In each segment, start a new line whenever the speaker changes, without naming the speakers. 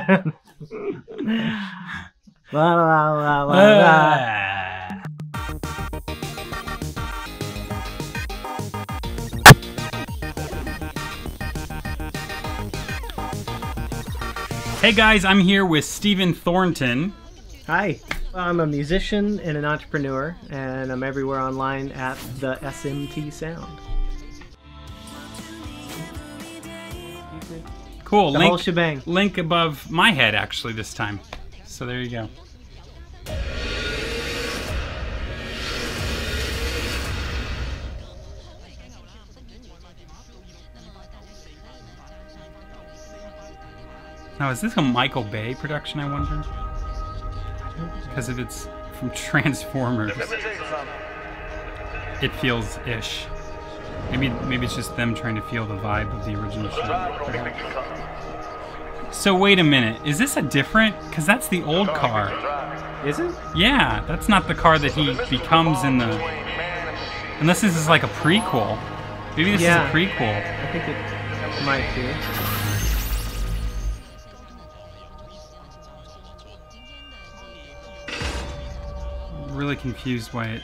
La, la, la, la, la.
Hey guys, I'm here with Stephen Thornton.
Hi, I'm a musician and an entrepreneur, and I'm everywhere online at the SMT Sound.
Cool.
The whole shebang.
Link above my head, actually, this time. So there you go. Now, is this a Michael Bay production, I wonder? Because if it's from Transformers, it feels ish. Maybe it's just them trying to feel the vibe of the original show. So wait a minute, is this a different? Because that's the old car.
Is it?
Yeah, that's not the car that he becomes in the. Unless this is like a prequel. Maybe this is a prequel.
I think it might be.
Really confused why it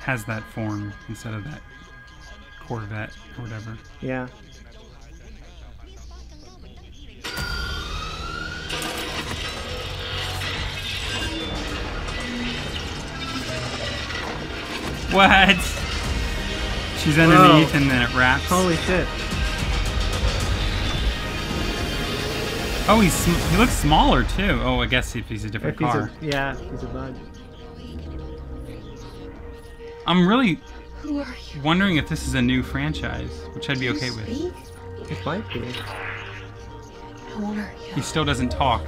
has that form instead of that Corvette or whatever.
Yeah.
What? She's underneath and then it wraps.
Holy shit.
Oh, he looks smaller too. Oh, I guess if he's a different car.
He's a bug.
I'm really wondering if this is a new franchise, which I'd be okay with.
It might be.
He still doesn't talk.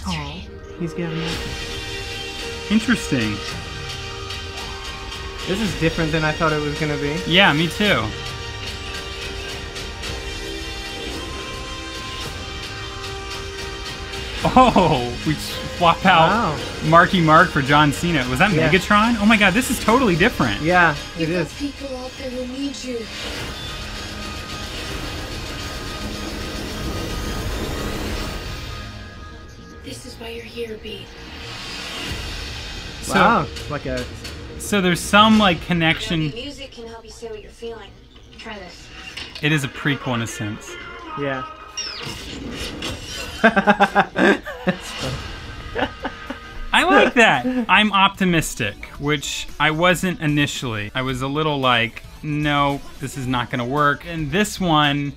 Oh, he's getting it.
Interesting.
This is different than I thought it was going to be.
Yeah, me too. Oh, we swap out Marky Mark for John Cena. Was that Megatron? Oh my god, this is totally different.
Yeah, it is.
People out there who need you. This is why you're here, B.
Wow, like a...
So there's some like connection.
Music can help you say what you're feeling. Try this.
It is a prequel in a sense.
Yeah.
I like that. I'm optimistic, which I wasn't initially. I was a little like, no, this is not gonna work. And this one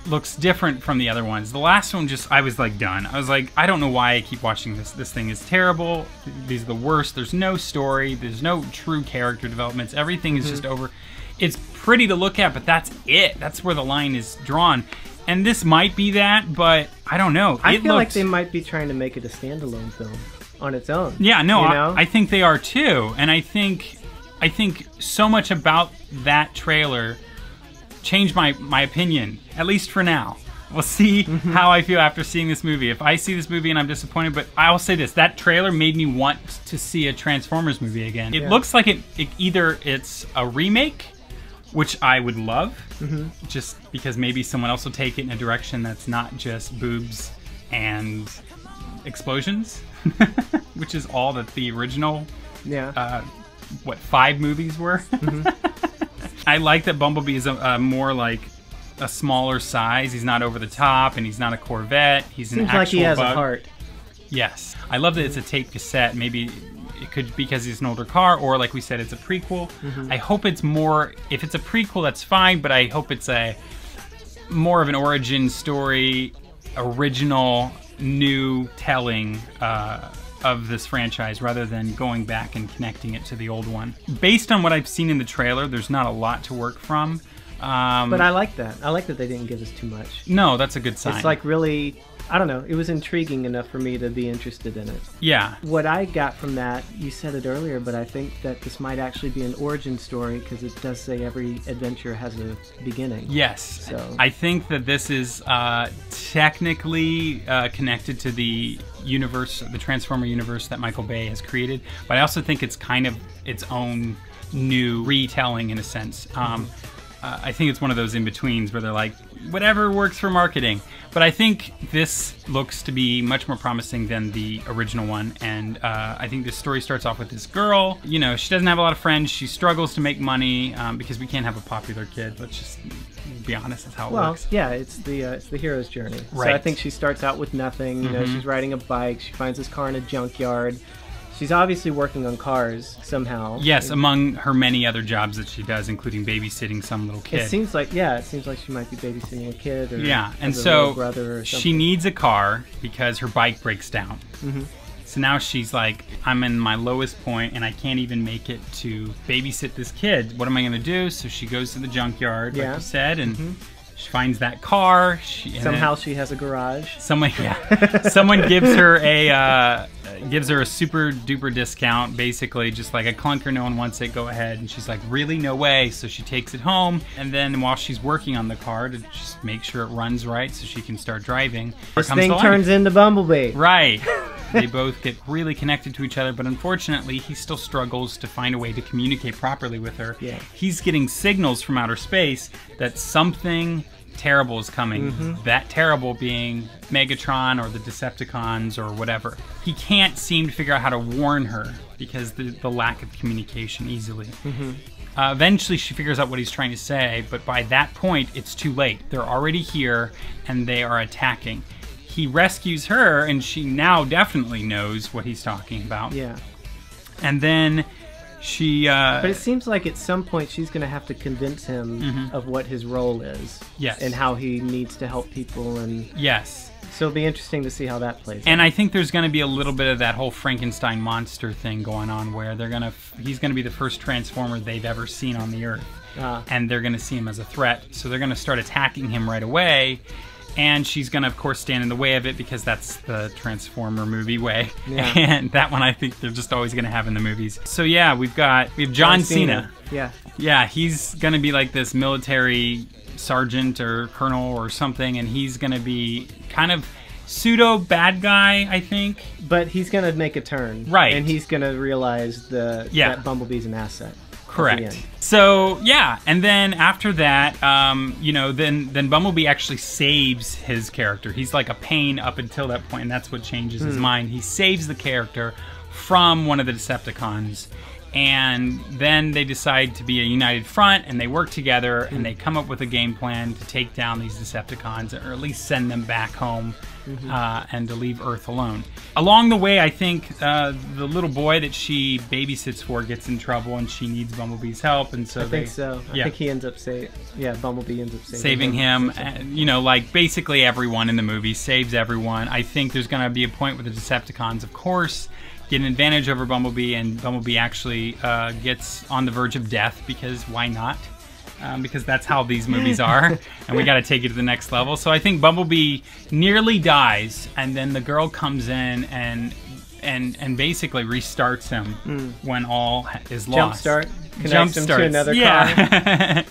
looks different from the other ones. The last one I was like done. I was like, I don't know why I keep watching this. This thing is terrible. These are the worst. There's no story. There's no true character developments. Everything is just over. It's pretty to look at, but that's it. That's where the line is drawn. And this might be that, but I don't know.
I feel like they might be trying to make it a standalone film on its own.
Yeah, no,
you know?
I think they are too. And I think so much about that trailer changed my opinion, at least for now. We'll see how I feel after seeing this movie. If I see this movie and I'm disappointed, but I will say this, that trailer made me want to see a Transformers movie again. It looks like either it's a remake, which I would love, just because maybe someone else will take it in a direction that's not just boobs and explosions, which is all that the original, 5 movies were? I like that Bumblebee is a more like a smaller size. He's not over the top, and he's not a Corvette. He's an actual
Seems like he has
bug.
a heart.
Yes. I love that it's a tape cassette. Maybe it could be because it's an older car, or like we said, it's a prequel. I hope it's more, if it's a prequel, that's fine, but I hope it's a more of an origin story, original, new telling of this franchise rather than going back and connecting it to the old one. Based on what I've seen in the trailer, there's not a lot to work from.
But I like that. I like that they didn't give us too much.
No, that's a good sign.
It's like really, I don't know, it was intriguing enough for me to be interested in it.
Yeah.
What I got from that, you said it earlier, but I think that this might actually be an origin story because it does say every adventure has a beginning.
Yes.
So
I think that this is technically connected to the universe, the Transformer universe that Michael Bay has created, but I also think it's kind of its own new retelling in a sense. I think it's one of those in-betweens where they're like, whatever works for marketing. But I think this looks to be much more promising than the original one. And I think this story starts off with this girl. You know, she doesn't have a lot of friends. She struggles to make money because we can't have a popular kid. Let's just be honest, that's how it works.
Yeah, it's the hero's journey.
Right.
So I think she starts out with nothing. You know, she's riding a bike. She finds this car in a junkyard. She's obviously working on cars somehow.
Yes, among her many other jobs that she does, including babysitting some little kid.
It seems like she might be babysitting a kid. Or
yeah, and
has a
so
little brother or
she
something.
needs a car because her bike breaks down. So now she's like, I'm in my lowest point and I can't even make it to babysit this kid. What am I going to do? So she goes to the junkyard, like you said, and she finds that car.
Somehow she has a garage.
Someone gives her a super duper discount, basically just like a clunker. No one wants it. Go ahead. And she's like, really? No way. So she takes it home, and then while she's working on the car to just make sure it runs right, so she can start driving,
This thing turns into Bumblebee.
Right. They both get really connected to each other, but unfortunately, he still struggles to find a way to communicate properly with her.
Yeah.
He's getting signals from outer space that something terrible is coming. That terrible being Megatron or the Decepticons or whatever. He can't seem to figure out how to warn her because the lack of communication easily. Eventually, she figures out what he's trying to say, but by that point, it's too late. They're already here, and they are attacking. He rescues her, and she now definitely knows what he's talking about.
Yeah.
And then she...
but it seems like at some point she's going to have to convince him of what his role is.
Yes.
And how he needs to help people. And
yes.
So it'll be interesting to see how that plays out.
And I think there's going to be a little bit of that whole Frankenstein monster thing going on where he's going to be the first Transformer they've ever seen on the Earth. And they're going to see him as a threat. So they're going to start attacking him right away. And she's going to, of course, stand in the way of it because that's the Transformer movie way.
Yeah.
And that one I think they're just always going to have in the movies. So yeah, we have John Cena.
Yeah.
Yeah, he's going to be like this military sergeant or colonel or something, and he's going to be kind of pseudo bad guy, I think.
But he's going to make a turn.
Right.
And he's going to realize that Bumblebee's an asset.
Correct. So yeah, and then after that, you know, then Bumblebee actually saves his character. He's like a pain up until that point, and that's what changes his mind. He saves the character from one of the Decepticons, and then they decide to be a united front, and they work together, and they come up with a game plan to take down these Decepticons, or at least send them back home. And to leave Earth alone. Along the way, I think the little boy that she babysits for gets in trouble, and she needs Bumblebee's help, and so
I think so. I think he ends up Bumblebee ends up
saving him. You know, like basically everyone in the movie saves everyone. I think there's going to be a point where the Decepticons, of course, get an advantage over Bumblebee, and Bumblebee actually gets on the verge of death because why not? Because that's how these movies are, and we got to take it to the next level. So I think Bumblebee nearly dies, and then the girl comes in and basically restarts him when all is lost.
Connects him to another car.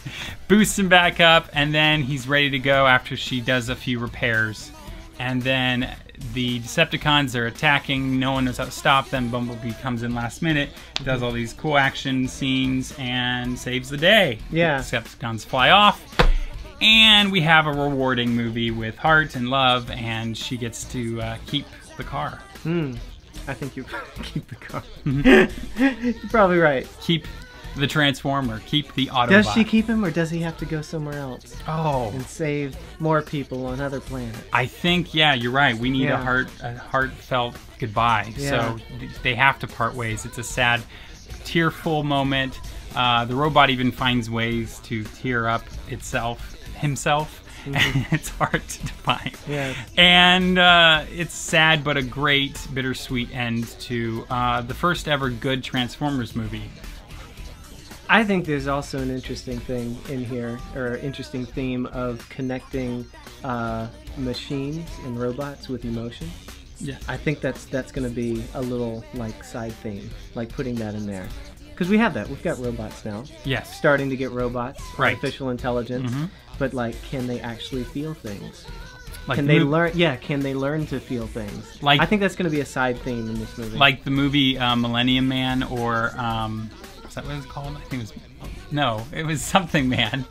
Boosts him back up, and then he's ready to go after she does a few repairs. And then the Decepticons are attacking. No one knows how to stop them. Bumblebee comes in last minute, does all these cool action scenes, and saves the day.
Yeah.
The Decepticons fly off, and we have a rewarding movie with heart and love, and she gets to keep the car.
I think you keep the car. You're probably right.
Keep the Transformer. Keep the Autobot.
Does she keep him, or does he have to go somewhere else?
Oh.
And save more people on other planets?
I think, yeah, you're right. We need a heartfelt goodbye.
Yeah.
So they have to part ways. It's a sad, tearful moment. The robot even finds ways to tear up himself. It's hard to define.
Yeah.
And it's sad, but a great, bittersweet end to the first ever good Transformers movie.
I think there's also an interesting thing in here, or interesting theme of connecting machines and robots with emotion.
Yeah.
I think that's going to be a little like side theme, like putting that in there. Because we have that. We've got robots now.
Yes.
Starting to get robots,
Right.
artificial intelligence. But like, can they actually feel things?
Like
can they learn? Yeah, can they learn to feel things?
Like,
I think that's going to be a side theme in this movie.
Like the movie Millennium Man, or is that what it's called? I think it was No, it was something, man.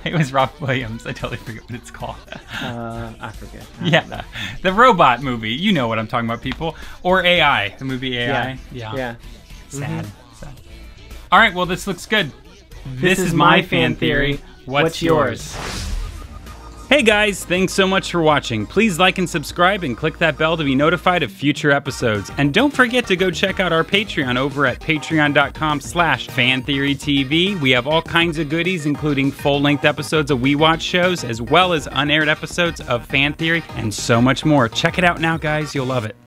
It was Robin Williams. I totally forget what it's called.
I forget.
Yeah, the robot movie. You know what I'm talking about, people. Or AI, the movie AI.
Yeah.
Sad. Sad. All right, well, this looks good. This is my fan theory. What's yours? Hey guys, thanks so much for watching. Please like and subscribe and click that bell to be notified of future episodes. And don't forget to go check out our Patreon over at patreon.com/fantheorytv. We have all kinds of goodies, including full-length episodes of We Watch shows, as well as unaired episodes of Fan Theory, and so much more. Check it out now, guys. You'll love it.